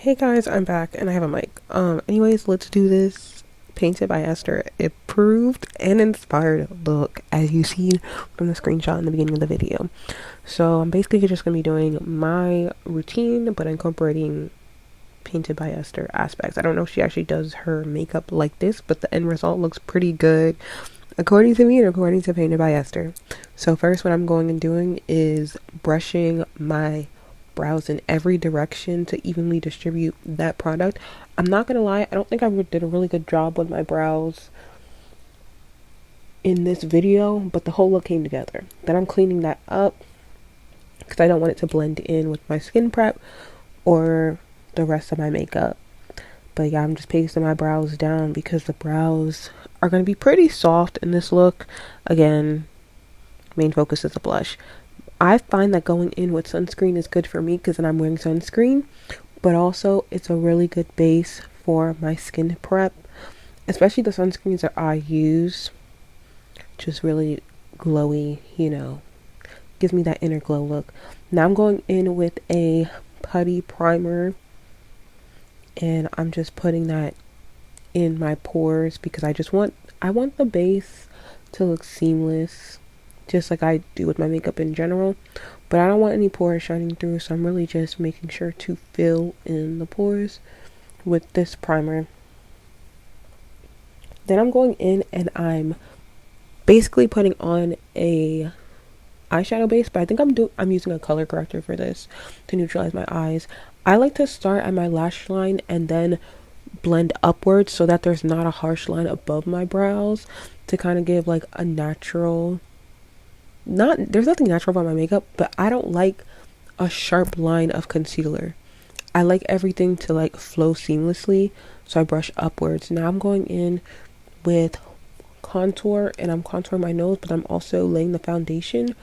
Hey guys, I'm back and I have a mic. Anyways, let's do this. Painted by Esther. Approved and inspired look, as you see from the screenshot in the beginning of the video. So I'm basically just gonna be doing my routine, but incorporating Painted by Esther aspects. I don't know if she actually does her makeup like this, but the end result looks pretty good, according to me and according to Painted by Esther. So first, what I'm going and doing is brushing my brows in every direction to evenly distribute that product. I'm not gonna lie, I don't think I did a really good job with my brows in this video, but the whole look came together. Then I'm cleaning that up because I don't want it to blend in with my skin prep or the rest of my makeup. But yeah, I'm just pasting my brows down because the brows are going to be pretty soft in this look. Again, main focus is the blush. I find that going in with sunscreen is good for me because then I'm wearing sunscreen, but also it's a really good base for my skin prep, especially the sunscreens that I use. Just really glowy, gives me that inner glow look. Now I'm going in with a putty primer and I'm just putting that in my pores because I want the base to look seamless, just like I do with my makeup in general, but I don't want any pores shining through, so I'm really just making sure to fill in the pores with this primer. Then I'm going in and I'm basically putting on a eyeshadow base, but I think I'm using a color corrector for this to neutralize my eyes. I like to start at my lash line and then blend upwards so that there's not a harsh line above my brows, to kind of give like a natural, not there's nothing natural about my makeup, but I don't like a sharp line of concealer. I like everything to like flow seamlessly, so I brush upwards. Now I'm going in with contour and I'm contouring my nose, but I'm also laying the foundation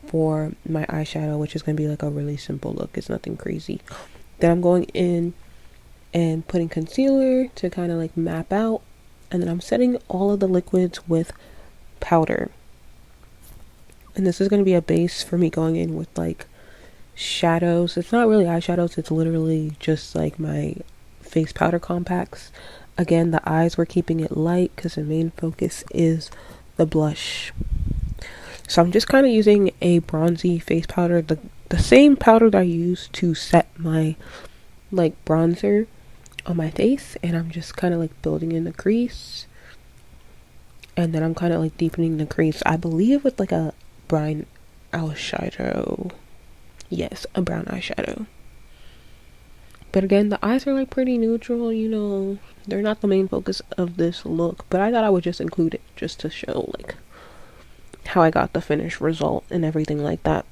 for my eyeshadow, which is going to be like a really simple look. It's nothing crazy. Then I'm going in and putting concealer to kind of like map out, and then I'm setting all of the liquids with powder. And this is going to be a base for me going in with like shadows. It's not really eyeshadows, it's literally just like my face powder compacts. Again, the eyes, we're keeping it light because the main focus is the blush. So I'm just kind of using a bronzy face powder, the same powder that I use to set my like bronzer on my face, and I'm just kind of like building in the crease, and then I'm kind of like deepening the crease, I believe, with like a brown eyeshadow. Yes, a brown eyeshadow. But again, the eyes are like pretty neutral, they're not the main focus of this look, but I thought I would just include it just to show like how I got the finished result and everything like that.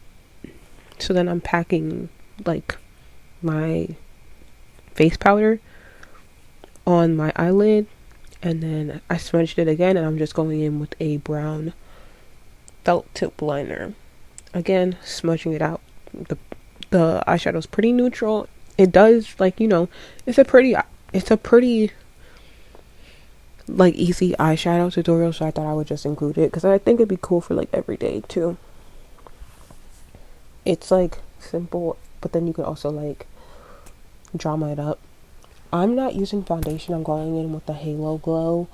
So then I'm packing like my face powder on my eyelid, and then I smudged it again, and I'm just going in with a brown felt tip liner. Again, smudging it out. The eyeshadow is pretty neutral. It does it's a pretty like easy eyeshadow tutorial, so I thought I would just include it because I think it'd be cool for like every day too. It's like simple, but then you could also like drama it up. I'm not using foundation. I'm going in with the Halo Glow,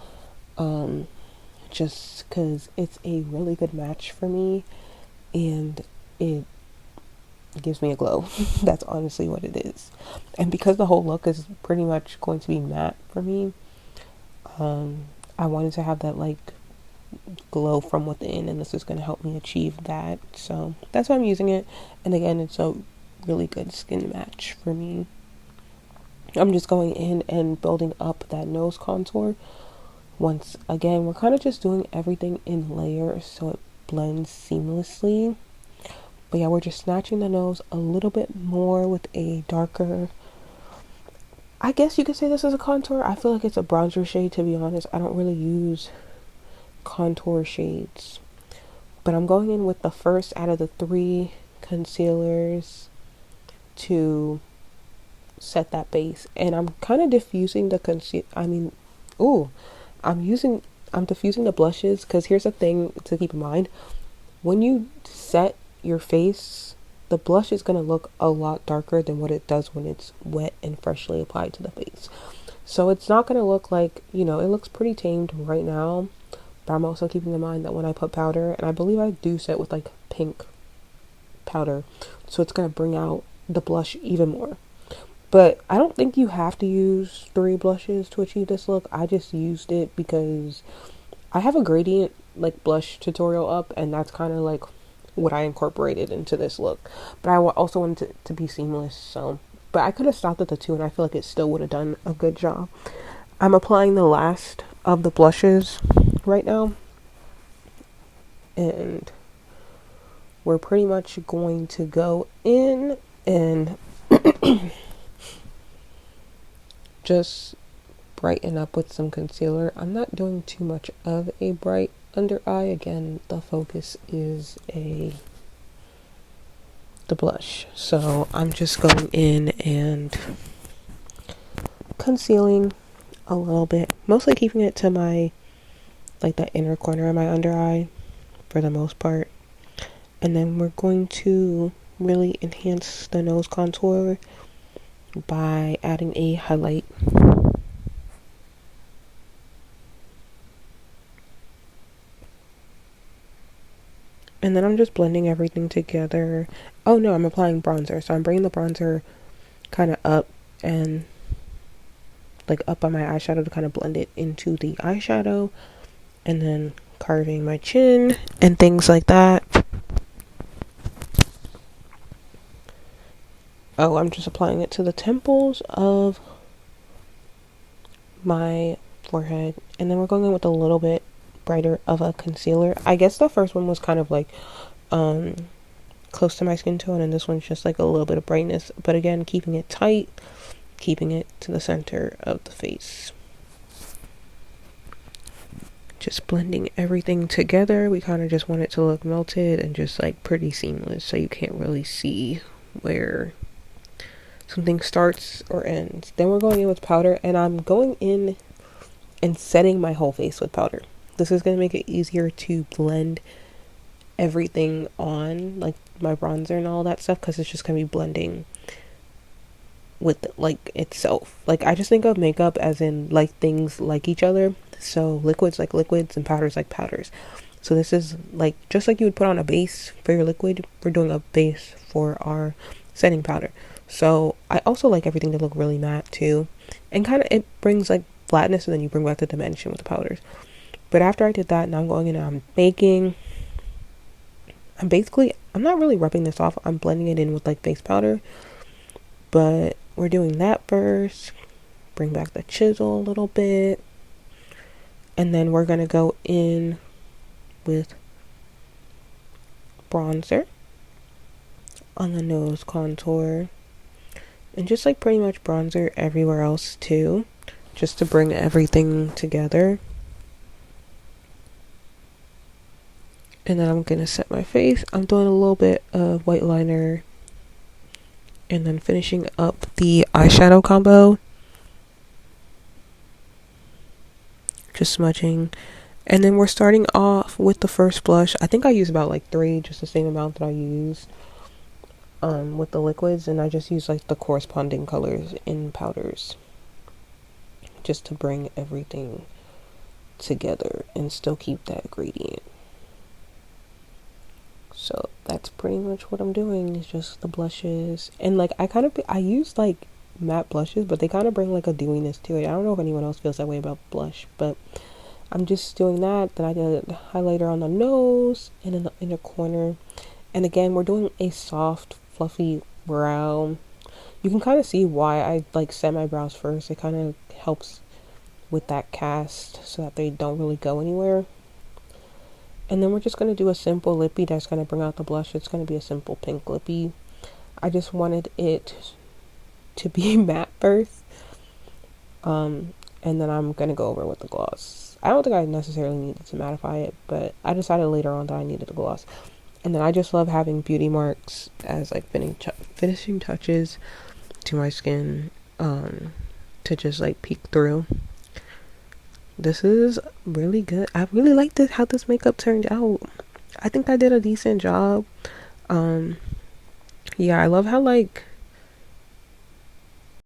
just because it's a really good match for me, and it gives me a glow. That's honestly what it is. And because the whole look is pretty much going to be matte for me, I wanted to have that like glow from within, and this is going to help me achieve that. So that's why I'm using it. And again, it's a really good skin match for me. I'm just going in and building up that nose contour. Once again, we're kind of just doing everything in layers so it blends seamlessly. But yeah, we're just snatching the nose a little bit more with a darker, I guess you could say this is a contour. I feel like it's a bronzer shade, to be honest. I don't really use contour shades. But I'm going in with the first out of the 3 concealers to set that base, and I'm kind of diffusing the I'm diffusing the blushes, because here's the thing to keep in mind: when you set your face the blush is going to look a lot darker than what it does when it's wet and freshly applied to the face. So it's not going to look like, you know, it looks pretty tamed right now, but I'm also keeping in mind that when I put powder, and I believe I do set with like pink powder, so it's going to bring out the blush even more. But I don't think you have to use 3 blushes to achieve this look. I just used it because I have a gradient like blush tutorial up, and that's kind of like what I incorporated into this look. But I also wanted it to be seamless, so. But I could have stopped at the 2, and I feel like it still would have done a good job. I'm applying the last of the blushes right now, and we're pretty much going to go in and just brighten up with some concealer. I'm not doing too much of a bright under eye. Again, the focus is the blush. So I'm just going in and concealing a little bit, mostly keeping it to my, like, the inner corner of my under eye for the most part. And then we're going to really enhance the nose contour by adding a highlight. And then I'm just blending everything together. Oh no, I'm applying bronzer. So I'm bringing the bronzer kind of up and like up on my eyeshadow to kind of blend it into the eyeshadow. And then carving my chin and things like that. Oh, I'm just applying it to the temples of my forehead. And then we're going in with a little bit brighter of a concealer. I guess the first one was kind of like close to my skin tone, and this one's just like a little bit of brightness, but again, keeping it tight, keeping it to the center of the face. Just blending everything together. We kind of just want it to look melted and just like pretty seamless, so you can't really see where something starts or ends. Then we're going in with powder, and I'm going in and setting my whole face with powder. This is going to make it easier to blend everything on, like my bronzer and all that stuff, because it's just going to be blending with like itself. Like, I just think of makeup as in like things like each other. So liquids like liquids and powders like powders. So this is like, just like you would put on a base for your liquid, we're doing a base for our setting powder. So I also like everything to look really matte too, and kind of it brings like flatness, and then you bring back the dimension with the powders. But after I did that, now I'm going in and I'm baking. I'm not really rubbing this off. I'm blending it in with like face powder. But we're doing that first. Bring back the chisel a little bit. And then we're going to go in with bronzer on the nose contour. And just like pretty much bronzer everywhere else too. Just to bring everything together. And then I'm going to set my face. I'm doing a little bit of white liner. And then finishing up the eyeshadow combo. Just smudging. And then we're starting off with the first blush. I think I used about like 3, just the same amount that I used with the liquids. And I just used like the corresponding colors in powders. Just to bring everything together and still keep that gradient. So that's pretty much what I'm doing, is just the blushes. And like I use like matte blushes, but they kind of bring like a dewiness to it. I don't know if anyone else feels that way about blush, but I'm just doing that. Then I did a highlighter on the nose and in the inner corner. And again, we're doing a soft, fluffy brow. You can kind of see why I like set my brows first. It kind of helps with that cast so that they don't really go anywhere. And then we're just going to do a simple lippy that's going to bring out the blush. It's going to be a simple pink lippy. I just wanted it to be matte first. And then I'm going to go over with the gloss. I don't think I necessarily needed to mattify it, but I decided later on that I needed the gloss. And then I just love having beauty marks as like finishing touches to my skin, to just like peek through. This is really good. I really like how this makeup turned out. I think I did a decent job. Yeah, I love how like